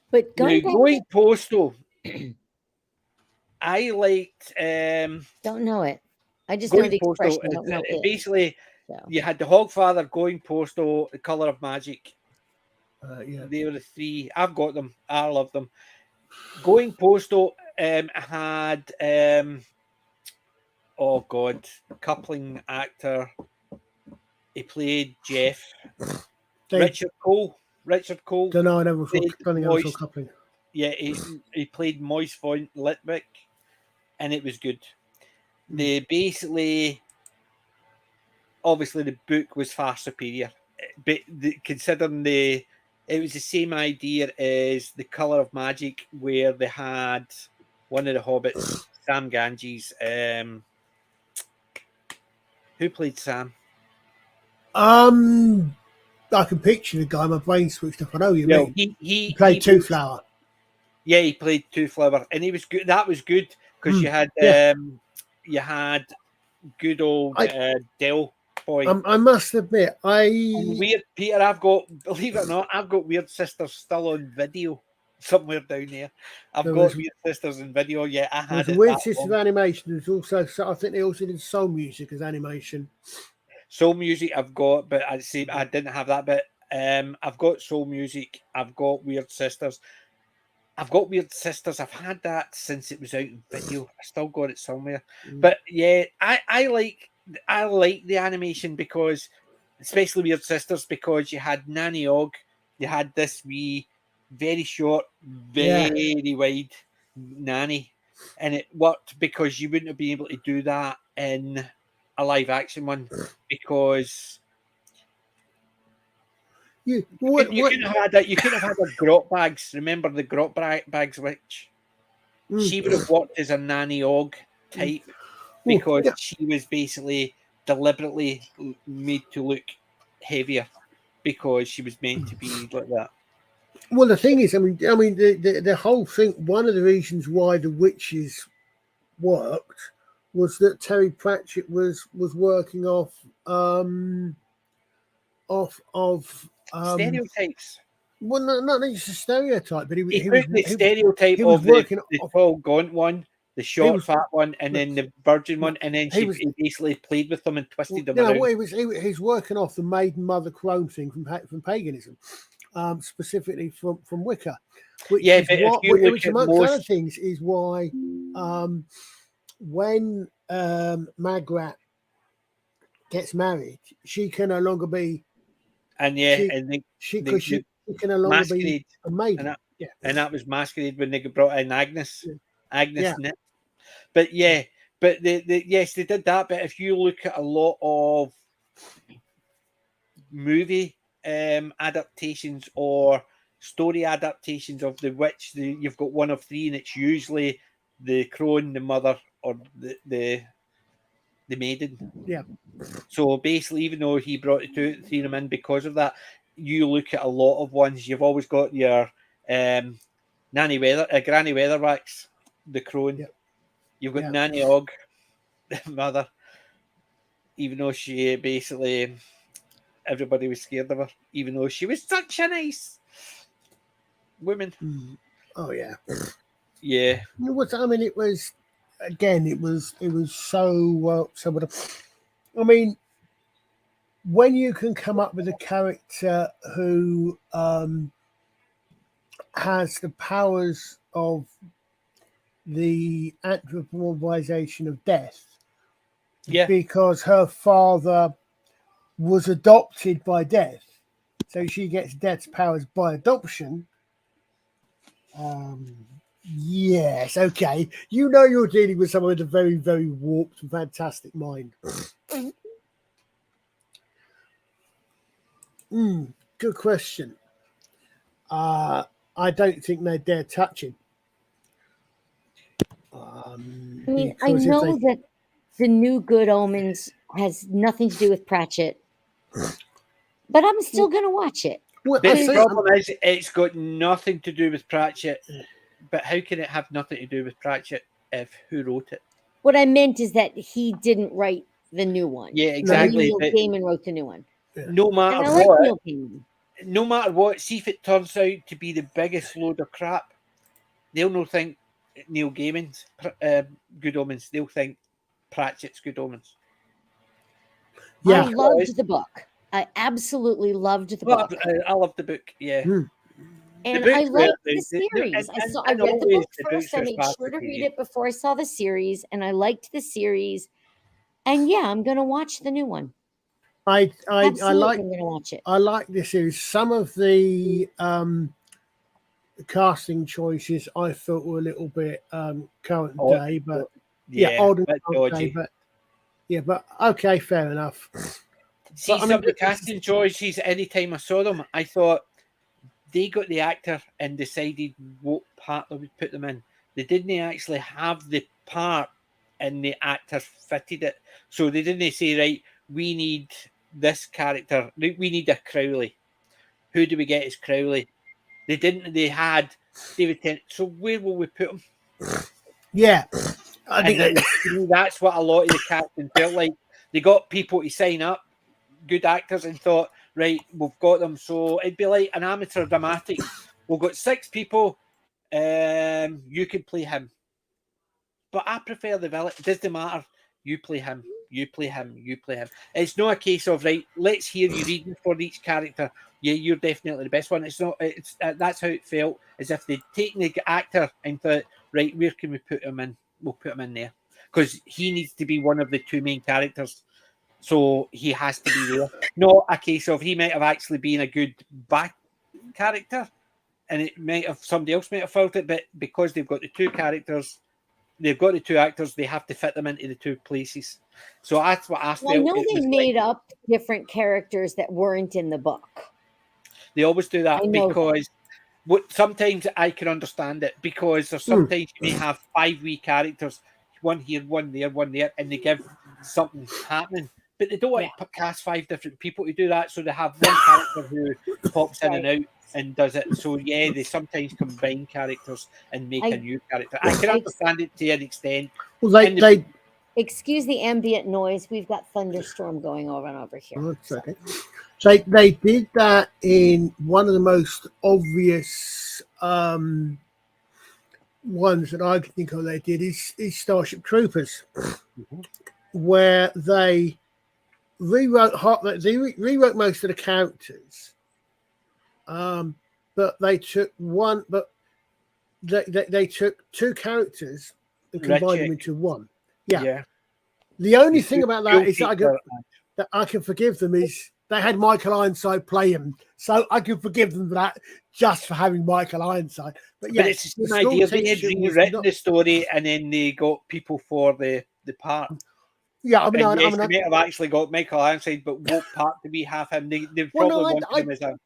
But Now, going back, going postal, I liked don't know it. I just know going the postal. expression. Don't know it. Basically, So you had the Hogfather, going postal, the Color of Magic. Yeah. They were the three. I've got them. I love them. Going postal had oh god, coupling actor. He played Jeff. Richard Cole. Richard Cole. Don't know. I never played don't think I ever saw Moist. coupling. Yeah, he played Moist Font Litwick, and it was good. They basically, obviously, the book was far superior, but considering it was the same idea as The Color of Magic, where they had one of the hobbits, Sam Ganges. Who played Sam? I can picture the guy. My brain switched off. I know you No, mean. he Played Two Flower. Yeah, he played Two Flower, and he was good. That was good because you had good old Del boy. I must admit, And Weird Peter. I've got, believe it or not, I've got Weird Sisters still on video somewhere down there. I've got Weird Sisters in video. Yeah, I had it. Weird Sisters animation. There's also, I think they also did Soul Music as animation. Soul Music I've got, but I see I didn't have that bit. I've got Soul Music. I've got Weird Sisters. I've got Weird Sisters. I've had that since it was out in video. I still got it somewhere. But yeah, I like the animation because, especially Weird Sisters, because you had Nanny Og, you had this wee, very short, very wide Nanny, and it worked because you wouldn't have been able to do that in a live action one because you couldn't have had that. You couldn't have had her grot bags. Remember the grot bags witch? She would have worked as a Nanny Og type because she was basically deliberately made to look heavier because she was meant to be like that. Well, the thing is, I mean, the whole thing. One of the reasons why the witches worked was that Terry Pratchett was working off stereotypes. Well, not just a stereotype, but he took the stereotype of the tall, gaunt one, the short, fat one, and then the virgin one, and then he basically played with them and twisted them around. Well, he's working off the maiden mother crone thing from paganism, specifically from Wicca. Which amongst other things is why when Magrat gets married, she can no longer be. And she can no longer be a maiden. And that was Masquerade when they brought in Agnes. Nip. But yes, they did that. But if you look at a lot of movie adaptations or story adaptations of the witch, you've got one of three, and it's usually the crone, the mother, or the maiden. Yeah. So basically, even though he brought the three of them in because of that, you look at a lot of ones. You've always got your Granny Weatherwax, the crone. Yep. You've got Nanny Og, the mother. Even though she basically everybody was scared of her, even though she was such a nice woman. Oh yeah. Yeah. It was so I mean, when you can come up with a character who has the powers of the anthropomorphization of death, because her father was adopted by death, so she gets death's powers by adoption. Yes, okay. You know you're dealing with someone with a very, very warped and fantastic mind. Good question. I don't think they dare touch him. I mean, I know that the new Good Omens has nothing to do with Pratchett, but I'm still going to watch it. Well, the problem is it's got nothing to do with Pratchett. But how can it have nothing to do with Pratchett if who wrote it? What I meant is that he didn't write the new one. Yeah, exactly. Neil Gaiman wrote the new one. No matter what, no matter what, see if it turns out to be the biggest load of crap, they'll not think Neil Gaiman's Good Omens. They'll think Pratchett's Good Omens. Yeah. I loved the book. I absolutely loved the book. I loved the book, yeah. And I liked the series. I read the book first. I made sure to read it before I saw the series, and I liked the series. And yeah, I'm going to watch the new one. I like. I'm going to watch it. I like this series. Some of the casting choices I thought were a little bit current day, but old and current day, but okay, fair enough. See, some of the casting choices, anytime I saw them, I thought they got the actor and decided what part they would put them in. They didn't actually have the part and the actor fitted it. So they didn't say, right, we need this character. We need a Crowley. Who do we get as Crowley? They didn't. They had David Tennant. So where will we put him? Yeah. I think that's what a lot of the casting felt like. They got people to sign up, good actors, and thought, right, we've got them. So it'd be like an amateur dramatic. We've got 6 people. You can play him. But I prefer the villain. It doesn't matter. You play him. You play him. You play him. It's not a case of, right, let's hear you reading for each character. Yeah, you're definitely the best one. It's not. It's that's how it felt, as if they'd taken the actor and thought, right, where can we put him in? We'll put him in there because he needs to be one of the 2 main characters. So he has to be there. Not a case of he might have actually been a good back character, and it might have somebody else might have felt it, but because they've got the 2 characters. They've got the 2 actors. They have to fit them into the 2 places. So that's what I felt. I know they made up different characters that weren't in the book. They always do that because sometimes I can understand it because there's sometimes you may have 5 wee characters, one here, one there, and they give something happening. But they don't want to cast 5 different people to do that. So they have one character who pops in and out and does it. So yeah, they sometimes combine characters and make a new character. I can understand it to an extent. Well, excuse the ambient noise. We've got thunderstorm going over here. Okay. So they did that in one of the most obvious ones that I can think of. They did is Starship Troopers, where they rewrote most of the characters. But they took they took 2 characters and combined them into one. Yeah. The only thing about that is that I can forgive them is they had Michael Ironside play him, so I can forgive them for that just for having Michael Ironside. But yeah, it's the same idea. They had rewritten the story and then they got people for the part. Yeah, I mean, they may have actually got Michael Ironside, but what part do we have him? They probably want him as a.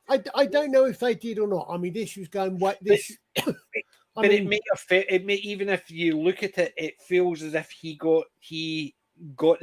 I don't know if they did or not. I mean, this was going this. But it may even if you look at it, it feels as if he got the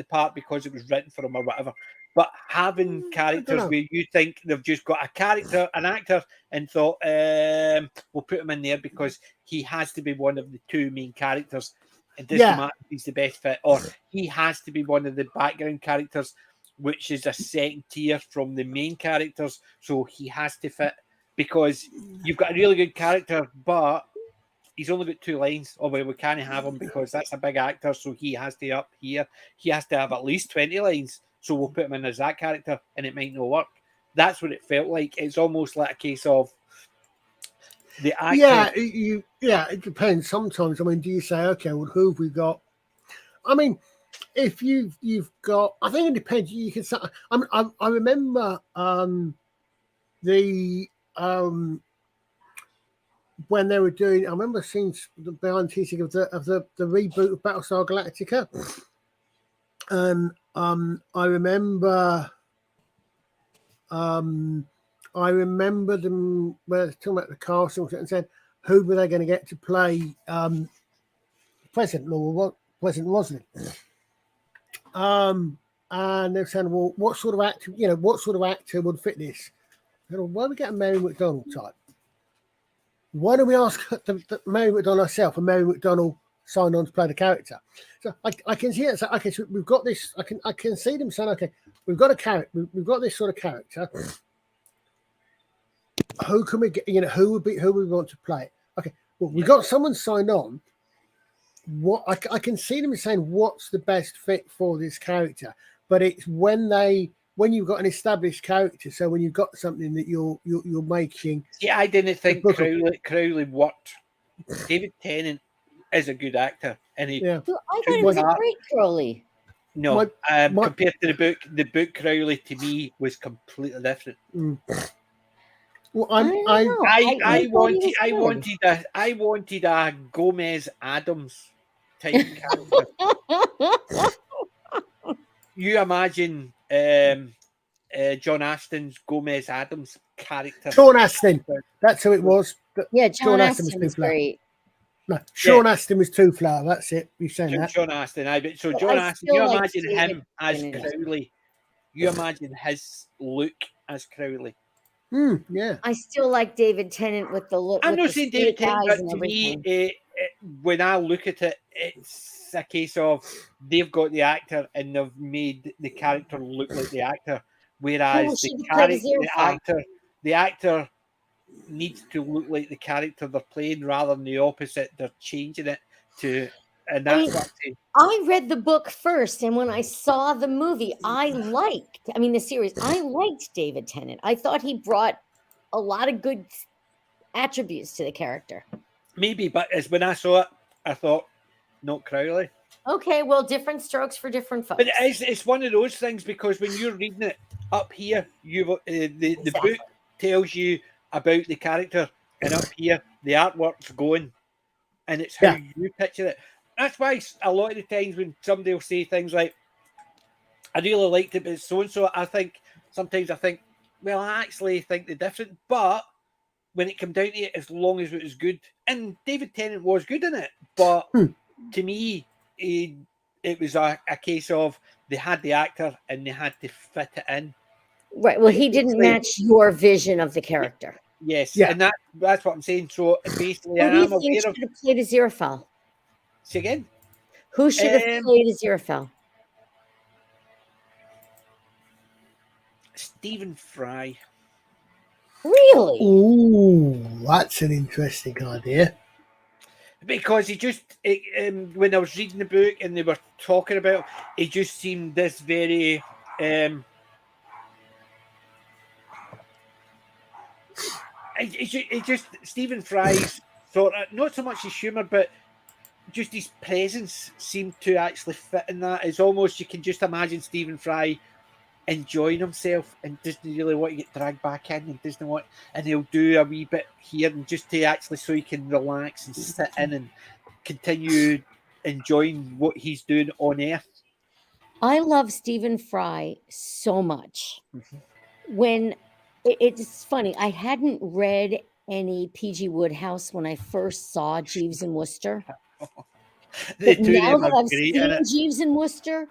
part because it was written for him or whatever. But having characters where you think they've just got an actor, and thought we'll put him in there because he has to be one of the 2 main characters. It doesn't matter if he's the best fit, or he has to be one of the background characters, which is a second tier from the main characters. So he has to fit because you've got a really good character, but he's only got 2 lines. Oh, well, we can't have him because that's a big actor. So he has to up here. He has to have at least 20 lines. So we'll put him in as that character, and it might not work. That's what it felt like. It's almost like a case of the actor. It depends. Sometimes, I mean, do you say, okay, well, who have we got? I mean, if you've got, I think it depends. You can say, I remember when they were doing, I remember seeing the behind the scenes of the reboot of Battlestar Galactica, and I remember them when they were talking about the cast and said who were they going to get to play President Roslin. And they're saying, well, what sort of actor would fit this? Why don't we get a Mary McDonnell type? Why don't we ask the Mary McDonnell herself, and Mary McDonnell signed on to play the character? So I can see it. So, okay, so we've got this. I can see them saying, okay, we've got a character. We've got this sort of character. who can we get? Who we want to play it? Okay, well, we got someone signed on. What I can see them saying, what's the best fit for this character? But it's when you've got an established character. So when you've got something that you're making. See, I didn't think Crowley worked. David Tennant is a good actor, and I thought he was a great Crowley. No, compared to the book Crowley to me was completely different. Well, I wanted a Gomez Adams type character. You imagine John Aston's Gomez Adams character. Sean Astin, that's who it was. Yeah, John Astin was great. No, Sean Astin was too flat. That's it. You're saying that. John Astin, so John Astin, you imagine him as Crowley. You imagine his look as Crowley. Yeah. I still like David Tennant with the look. I'm not saying David Tennant, but to me, when I look at it, it's a case of they've got the actor and they've made the character look like the actor, whereas the actor needs to look like the character they're playing rather than the opposite. They're changing it to, and that's what I'm saying. I read the book first, and when I saw the movie, the series, I liked David Tennant. I thought he brought a lot of good attributes to the character. Maybe, but as when I saw it, I thought, not Crowley. Okay, well, different strokes for different folks. But it's one of those things, because when you're reading it up here, the book tells you about the character, and up here the artwork's going, and it's how you picture it. That's why a lot of the times when somebody will say things like, I really liked it, but so and so, sometimes I think, well, I actually think they're different. But when it came down to it, as long as it was good, and David Tennant was good in it, but to me, it was a case of they had the actor and they had to fit it in. Right. Well, he didn't match your vision of the character. Yes. Yeah. And that's what I'm saying. So basically, who do you think should have played Aziraphale? Say again? Who should have played Aziraphale? Stephen Fry. Really? Ooh, that's an interesting idea. Because he just, when I was reading the book and they were talking about, he just seemed this very, it just Stephen Fry's sort of, not so much his humour, but just his presence seemed to actually fit in that. It's almost, you can just imagine Stephen Fry enjoying himself and doesn't really want to get dragged back in and doesn't want, and he'll do a wee bit here and just to actually so he can relax and sit in and continue enjoying what he's doing on Earth. I love Stephen Fry so much. When it's funny, I hadn't read any P.G. Wodehouse when I first saw Jeeves and Wooster. But now that I've seen Jeeves and Wooster,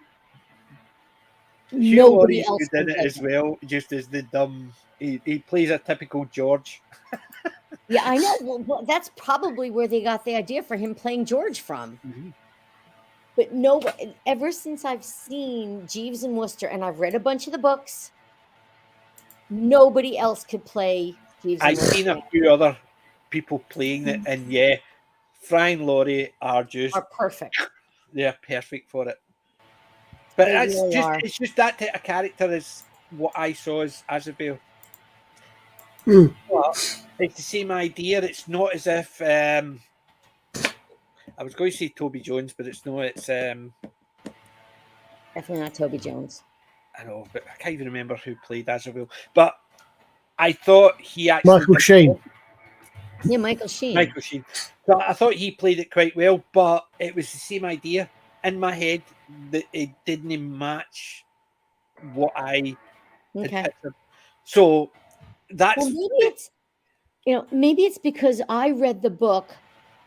nobody else did it as well. Just as the dumb, he plays a typical George. Yeah, I know. Well, that's probably where they got the idea for him playing George from. But no, ever since I've seen Jeeves and Wooster, and I've read a bunch of the books, nobody else could play Jeeves and Wooster. I've seen a few other people playing it, and Fry and Laurie are perfect. They're perfect for it. But it's just that type of character is what I saw as Aziraphale. But it's the same idea. It's not as if I was going to say Toby Jones, but it's not. It's definitely not Toby Jones. I know, but I can't even remember who played Aziraphale. But I thought he actually Michael Sheen. Yeah, Michael Sheen. Michael Sheen. So I thought he played it quite well, but it was the same idea in my head that it didn't match what I had pictured. So that's maybe it's because I read the book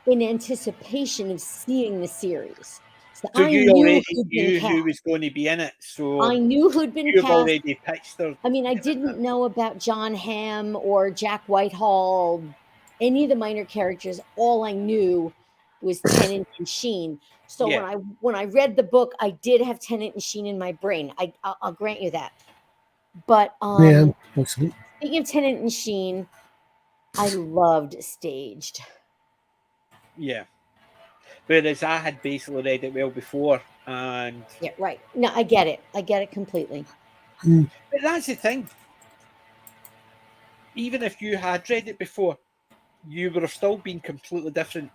in anticipation of seeing the series. So you already knew who was going to be in it. So I knew who'd been cast. Already pitched her. I mean, I didn't know about John Hamm or Jack Whitehall, any of the minor characters. All I knew was Tennant and Sheen. So when I read the book, I did have Tennant and Sheen in my brain. I'll grant you that. But speaking of Tennant and Sheen, I loved Staged. Yeah. Whereas I had basically read it well before, and Yeah, right. No, I get it. I get it completely. but that's the thing. Even if you had read it before, you would have still been completely different